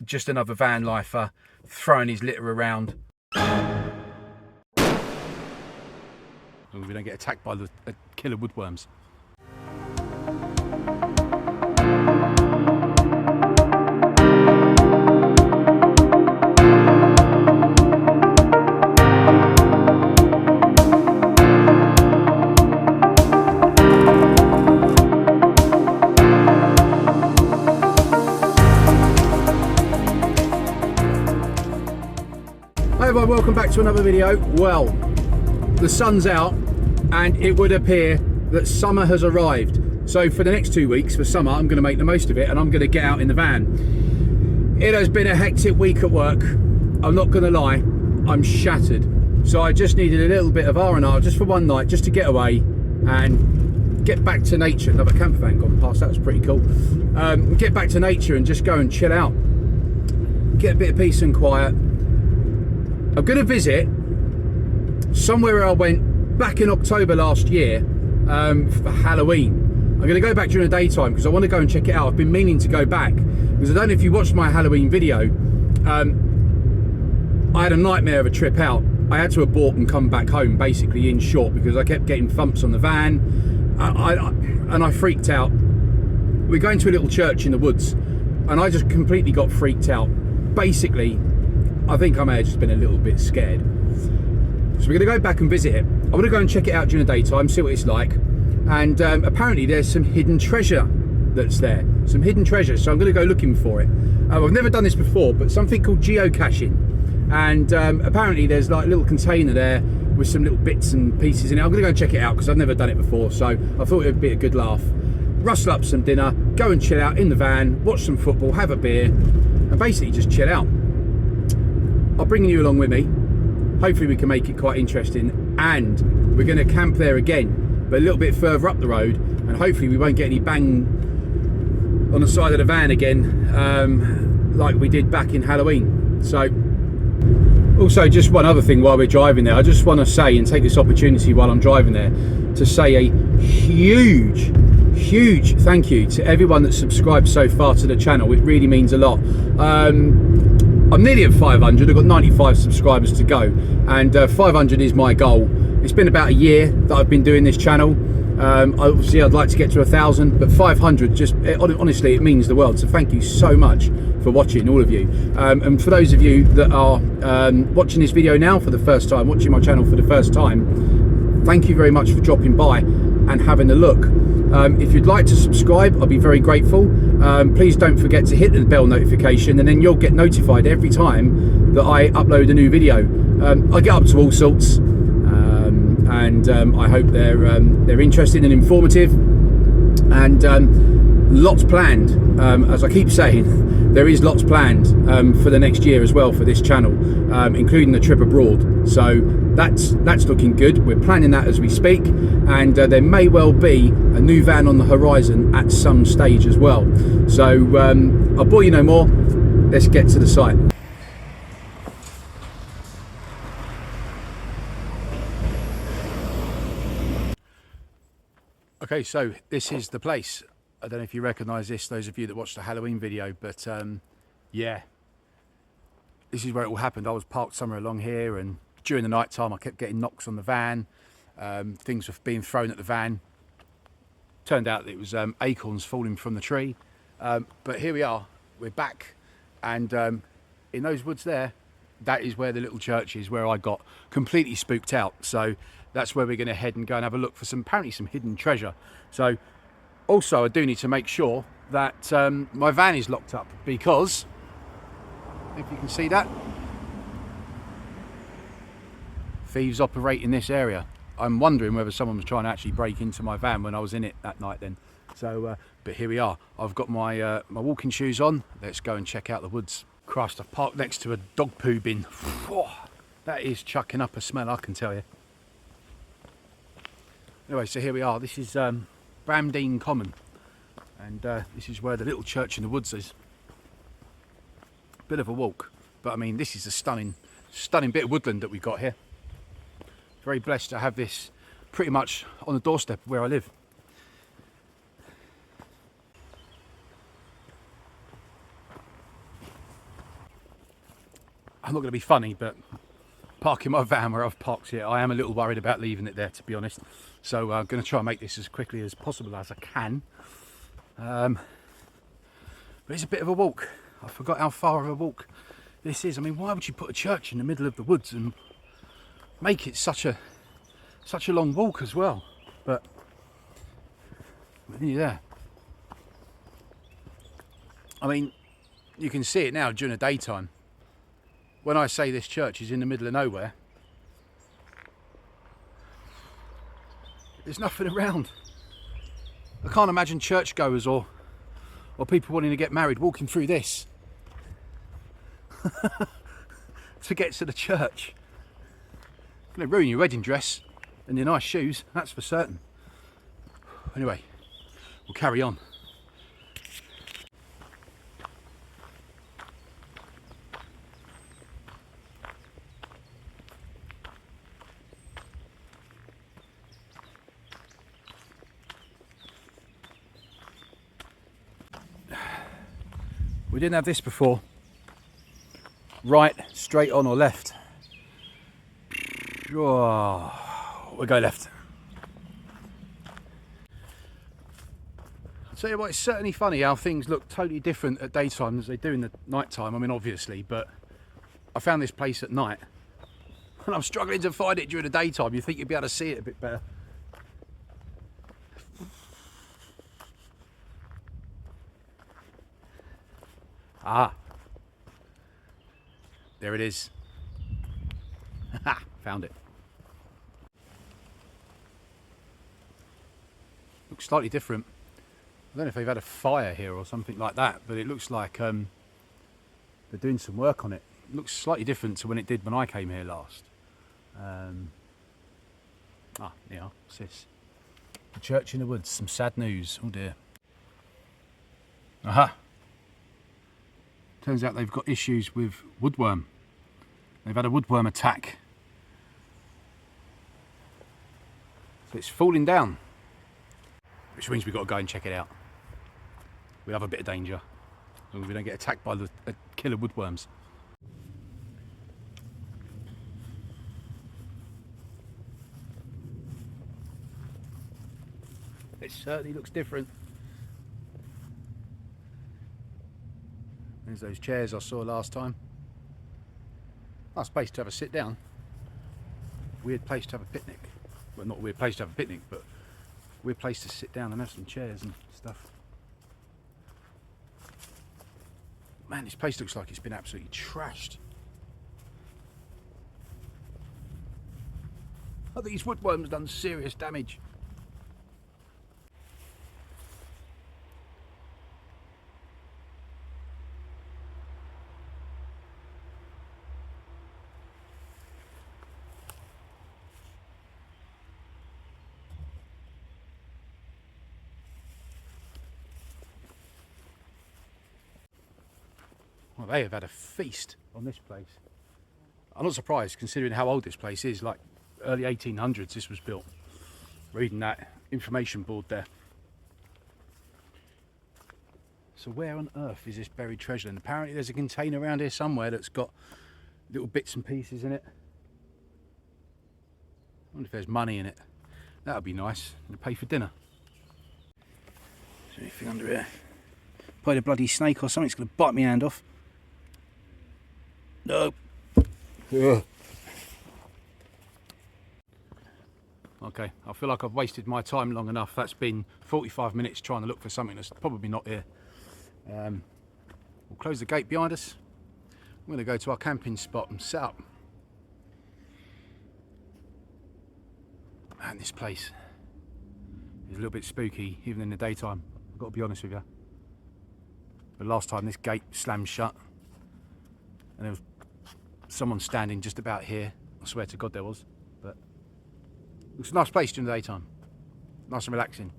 just another van lifer throwing his litter around. And we don't get attacked by the killer woodworms. Hi everyone, welcome back to another video. Well, the sun's out and it would appear that summer has arrived. So for the next 2 weeks for summer, I'm going to make the most of it and I'm going to get out in the van. It has been a hectic week at work. I'm not going to lie, I'm shattered. So I just needed a little bit of R&R just for one night, just to get away and get back to nature. Another camper van gone past, that was pretty cool. Get back to nature and just go and chill out. Get a bit of peace and quiet. I'm going to visit somewhere where I went back in October last year for Halloween. I'm going to go back during the daytime because I want to go and check it out. I've been meaning to go back because I don't know if you watched my Halloween video. I had a nightmare of a trip out. I had to abort and come back home, basically, in short, because I kept getting thumps on the van and I freaked out. We're going to a little church in the woods and I just completely got freaked out. Basically, I think I may have just been a little bit scared. So we're going to go back and visit it. I want to go and check it out during the daytime, see what it's like. And apparently there's some hidden treasure that's there. Some hidden treasure, so I'm going to go looking for it. I've never done this before, but something called geocaching. And apparently there's like a little container there with some little bits and pieces in it. I'm going to go and check it out because I've never done it before, so I thought it would be a good laugh. Rustle up some dinner, go and chill out in the van, watch some football, have a beer, and basically just chill out. I'll bring you along with me. Hopefully we can make it quite interesting, and we're going to camp there again, but a little bit further up the road, and hopefully we won't get any bang on the side of the van again like we did back in Halloween. So also, just one other thing while we're driving there, I just want to say and take this opportunity while I'm driving there to say a huge thank you to everyone that's subscribed so far to the channel. It really means a lot. I'm nearly at 500, I've got 95 subscribers to go, and 500 is my goal. It's been about a year that I've been doing this channel. Obviously I'd like to get to 1,000, but 500, just honestly, it means the world. So thank you so much for watching, all of you. And for those of you that are watching this video now for the first time, watching my channel for the first time, thank you very much for dropping by and having a look. If you'd like to subscribe, I'll be very grateful. Please don't forget to hit the bell notification, and then you'll get notified every time that I upload a new video. I get up to all sorts, and I hope they're interesting and informative, and lots planned. As I keep saying, there is lots planned for the next year as well for this channel, including the trip abroad. So that's looking good. We're planning that as we speak, and there may well be a new van on the horizon at some stage as well. So I'll bore you no more. Let's get to the site. Okay, so this is the place. I don't know if you recognise this, those of you that watched the Halloween video, but yeah, this is where it all happened. I was parked somewhere along here, and during the night time I kept getting knocks on the van. Things were being thrown at the van. Turned out that it was acorns falling from the tree. But here we are, we're back, and in those woods there, that is where the little church is, where I got completely spooked out. So that's where we're going to head and go and have a look for apparently some hidden treasure. So also I do need to make sure that my van is locked up, because if you can see that, thieves operate in this area. I'm wondering whether someone was trying to actually break into my van when I was in it that night then. So but here we are. I've got my my walking shoes on. Let's go and check out the woods. Christ, I've parked next to a dog poo bin. That is chucking up a smell, I can tell you. Anyway, so here we are. This is Bramdean Common, and this is where the little church in the woods is. Bit of a walk, but I mean, this is a stunning bit of woodland that we've got here. Very blessed to have this pretty much on the doorstep where I live. I'm not going to be funny, but parking my van where I've parked it, I am a little worried about leaving it there, to be honest. So I'm going to try and make this as quickly as possible as I can. But it's a bit of a walk. I forgot how far of a walk this is. I mean, why would you put a church in the middle of the woods and make it such a long walk as well? But nearly there. I mean, you can see it now during the daytime. When I say this church is in the middle of nowhere, there's nothing around. I can't imagine churchgoers or people wanting to get married walking through this to get to the church. It's going to ruin your wedding dress and your nice shoes, that's for certain. Anyway, we'll carry on. We didn't have this before. Right, straight on or left? Oh, we'll go left. I'll tell you what, it's certainly funny how things look totally different at daytime as they do in the night time. I mean, obviously, but I found this place at night and I'm struggling to find it during the daytime. You think you'd be able to see it a bit better. Ah, there it is. Found it. Looks slightly different. I don't know if they've had a fire here or something like that, but it looks like they're doing some work on it. It looks slightly different to when it did when I came here last. Yeah, what's this? The church in the woods, some sad news. Oh dear. Aha. Turns out they've got issues with woodworm. They've had a woodworm attack. So it's falling down. Which means we've got to go and check it out. We have a bit of danger. As long as we don't get attacked by the killer woodworms. It certainly looks different. There's those chairs I saw last time. Nice place to have a sit down. Weird place to have a picnic. Well, not a weird place to have a picnic, but a weird place to sit down and have some chairs and stuff. Man, this place looks like it's been absolutely trashed. I think these woodworms done serious damage. Well, they have had a feast on this place. I'm not surprised considering how old this place is, like early 1800s this was built. Reading that information board there. So where on earth is this buried treasure? And apparently there's a container around here somewhere that's got little bits and pieces in it. I wonder if there's money in it. That would be nice to pay for dinner. Is there anything under here? Probably a bloody snake or something. It's going to bite my hand off. No. Ugh. Okay, I feel like I've wasted my time long enough. That's been 45 minutes trying to look for something that's probably not here. We'll close the gate behind us. I'm going to go to our camping spot and set up. Man, this place is a little bit spooky, even in the daytime. I've got to be honest with you. The last time this gate slammed shut, and there was someone standing just about here. I swear to God there was. But it's a nice place during the daytime. Nice and relaxing.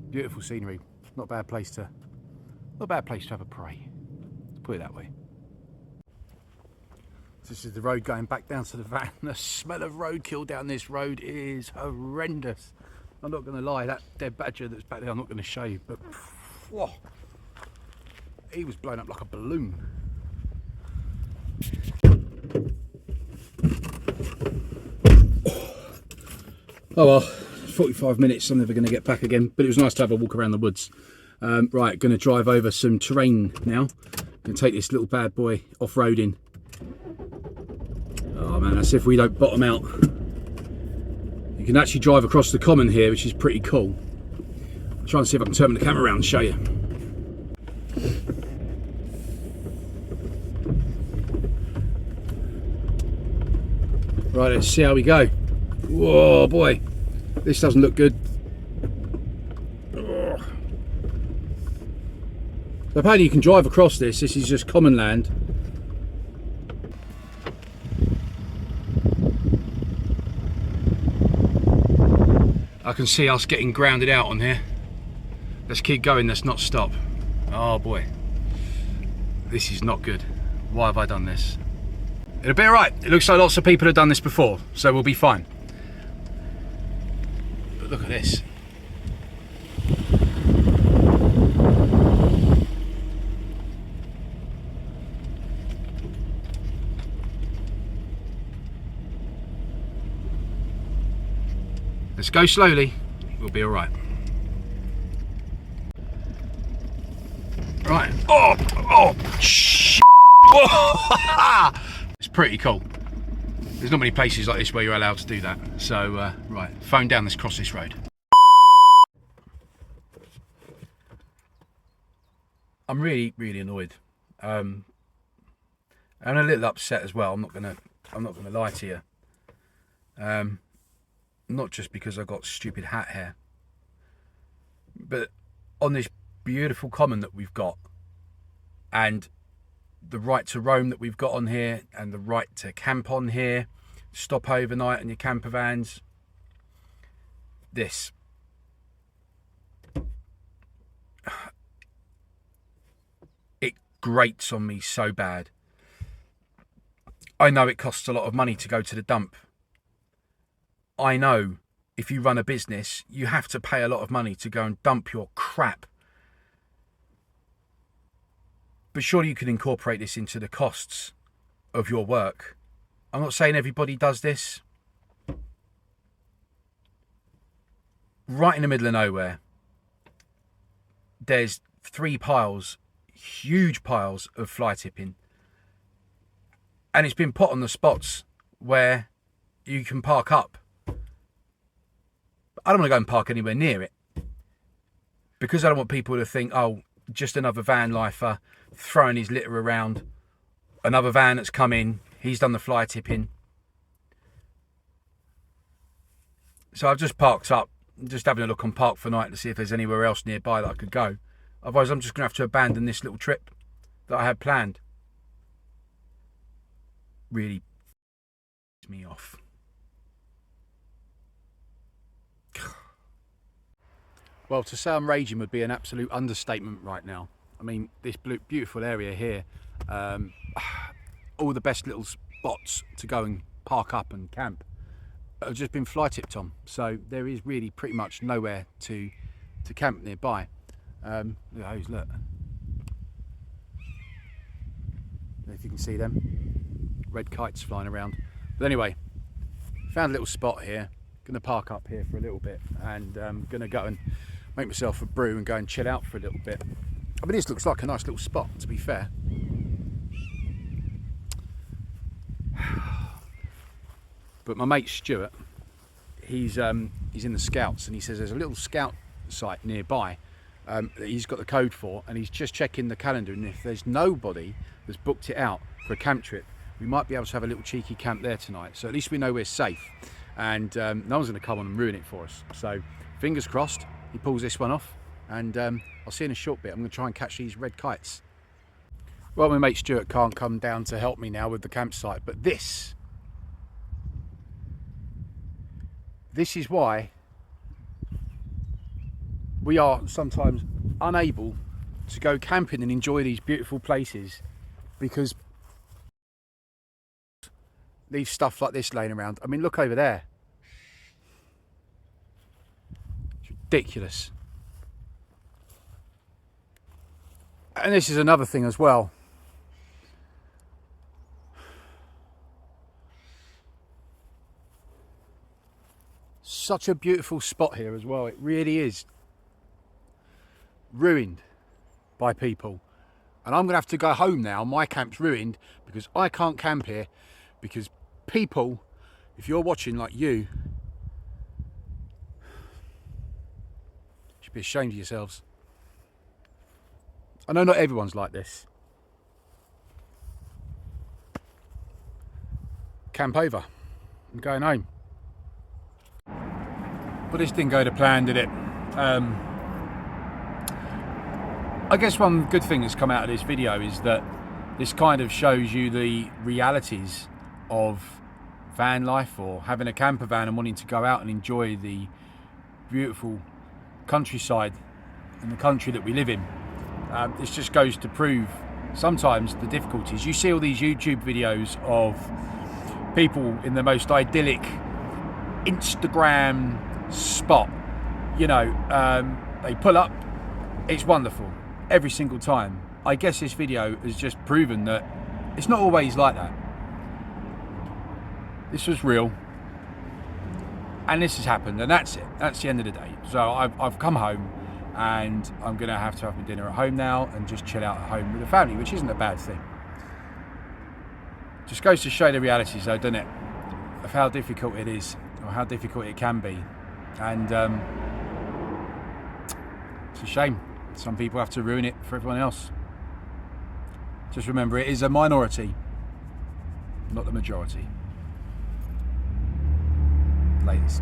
Beautiful scenery. Not a bad place to have a pray. Let's put it that way. This is the road going back down to the van. The smell of roadkill down this road is horrendous. I'm not going to lie, that dead badger that's back there I'm not going to show you, but whoa, he was blown up like a balloon. Oh well, 45 minutes, I'm never going to get back again, but it was nice to have a walk around the woods. Right, going to drive over some terrain now. Going to take this little bad boy off-roading. Oh man, that's if we don't bottom out. You can actually drive across the common here, which is pretty cool. I'll try and see if I can turn the camera around and show you. Right, let's see how we go. Whoa boy, this doesn't look good. So apparently you can drive across this. This is just common land. I can see us getting grounded out on here. Let's keep going, let's not stop. Oh boy, this is not good. Why have I done this? It'll be alright. It looks like lots of people have done this before, so we'll be fine. But look at this. Let's go slowly, we'll be alright. Right. Oh, shit. It's pretty cool. There's not many places like this where you're allowed to do that. So, right, phone down, let's cross this road. I'm really, really annoyed. I'm a little upset as well. I'm not gonna lie to you. Not just because I've got stupid hat hair, but on this beautiful common that we've got, and the right to roam that we've got on here, and the right to camp on here, stop overnight in your camper vans. This. It grates on me so bad. I know it costs a lot of money to go to the dump. I know if you run a business, you have to pay a lot of money to go and dump your crap. But surely you can incorporate this into the costs of your work. I'm not saying everybody does this. Right in the middle of nowhere, there's 3 piles, huge piles of fly tipping. And it's been put on the spots where you can park up. I don't want to go and park anywhere near it, because I don't want people to think, oh, just another van lifer throwing his litter around. Another van that's come in, he's done the fly tipping. So I've just parked up, just having a look on Park for Night to see if there's anywhere else nearby that I could go. Otherwise I'm just going to have to abandon this little trip that I had planned. Really pisses me off. Well, to say I'm raging would be an absolute understatement right now. I mean, this beautiful area here, all the best little spots to go and park up and camp have just been fly tipped on. So there is really pretty much nowhere to camp nearby. Look at those, look. If you can see them, red kites flying around. But anyway, found a little spot here. Gonna park up here for a little bit, and gonna go and make myself a brew and go and chill out for a little bit. I mean, this looks like a nice little spot, to be fair. But my mate Stuart, he's in the Scouts, and he says there's a little scout site nearby that he's got the code for, and he's just checking the calendar, and if there's nobody that's booked it out for a camp trip, we might be able to have a little cheeky camp there tonight. So at least we know we're safe, and no one's going to come on and ruin it for us. So fingers crossed he pulls this one off, and I'll see you in a short bit. I'm going to try and catch these red kites. Well, my mate Stuart can't come down to help me now with the campsite, but this is why we are sometimes unable to go camping and enjoy these beautiful places, because leave stuff like this laying around. I mean, look over there. It's ridiculous. And this is another thing as well. Such a beautiful spot here as well. It really is. Ruined by people. And I'm going to have to go home now. My camp's ruined because I can't camp here because people, if you're watching like you, should be ashamed of yourselves. I know not everyone's like this. Camp over. I'm going home. But this didn't go to plan, did it? I guess one good thing that's come out of this video is that this kind of shows you the realities of van life, or having a camper van and wanting to go out and enjoy the beautiful countryside and the country that we live in. This just goes to prove sometimes the difficulties. You see all these YouTube videos of people in the most idyllic Instagram spot, you know, they pull up, it's wonderful every single time. I guess this video has just proven that it's not always like that. This was real, and this has happened, and that's it. That's the end of the day. So I've come home, and I'm gonna have to have my dinner at home now and just chill out at home with the family, which isn't a bad thing. Just goes to show the realities though, doesn't it, of how difficult it is, or how difficult it can be. And it's a shame. Some people have to ruin it for everyone else. Just remember, it is a minority, not the majority. Ladies.